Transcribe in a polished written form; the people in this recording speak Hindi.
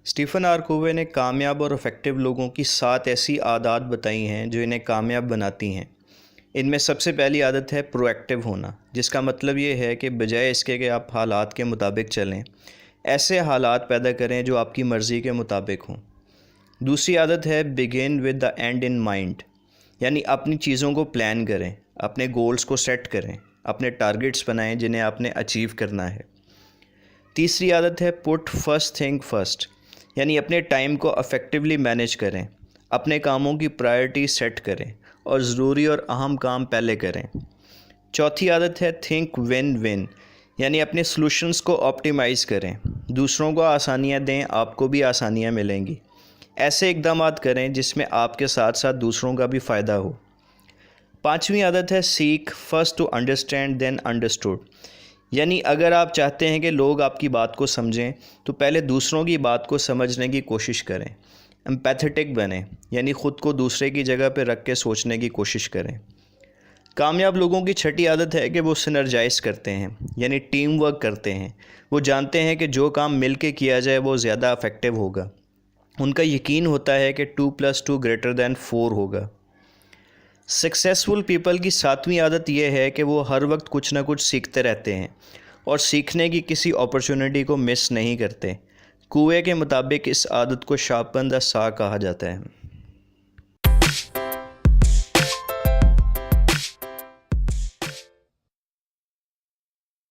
स्टीफन आर कोवे ने कामयाब और इफ़ेक्टिव लोगों की 7 ऐसी आदत बताई हैं जो इन्हें कामयाब बनाती हैं। इनमें सबसे पहली आदत है प्रोएक्टिव होना, जिसका मतलब ये है कि बजाय इसके कि आप हालात के मुताबिक चलें, ऐसे हालात पैदा करें जो आपकी मर्ज़ी के मुताबिक हों। दूसरी आदत है begin with the and in mind, यानी अपनी चीज़ों को प्लान करें, अपने गोल्स को सेट करें, अपने टारगेट्स बनाएं जिन्हें आपने अचीव करना है। तीसरी आदत है पुट फर्स्ट थिंग फर्स्ट, यानी अपने टाइम को अफेक्टिवली मैनेज करें, अपने कामों की प्रायोरिटी सेट करें और ज़रूरी और अहम काम पहले करें। चौथी आदत है थिंक विन विन, यानी अपने सॉल्यूशंस को ऑप्टिमाइज़ करें, दूसरों को आसानियाँ दें, आपको भी आसानियाँ मिलेंगी। ऐसे इक़दामात करें जिसमें आपके साथ साथ दूसरों का भी फ़ायदा हो। पाँचवीं आदत है seek first to understand then understood, यानी अगर आप चाहते हैं कि लोग आपकी बात को समझें तो पहले दूसरों की बात को समझने की कोशिश करें। एम्पैथेटिक बने, यानी ख़ुद को दूसरे की जगह पर रख के सोचने की कोशिश करें। कामयाब लोगों की छठी आदत है कि वो सिनर्जाइज़ करते हैं, यानी टीम वर्क करते हैं। वो जानते हैं कि जो काम मिल के किया जाए वो ज़्यादा इफ़ेक्टिव होगा। उनका यकीन होता है कि 2+2 > 4 होगा। सक्सेसफुल पीपल की सातवीं आदत यह है कि वो हर वक्त कुछ ना कुछ सीखते रहते हैं और सीखने की किसी अपॉर्चुनिटी को मिस नहीं करते। कुएं के मुताबिक इस आदत को शार्पन द सॉ कहा जाता है।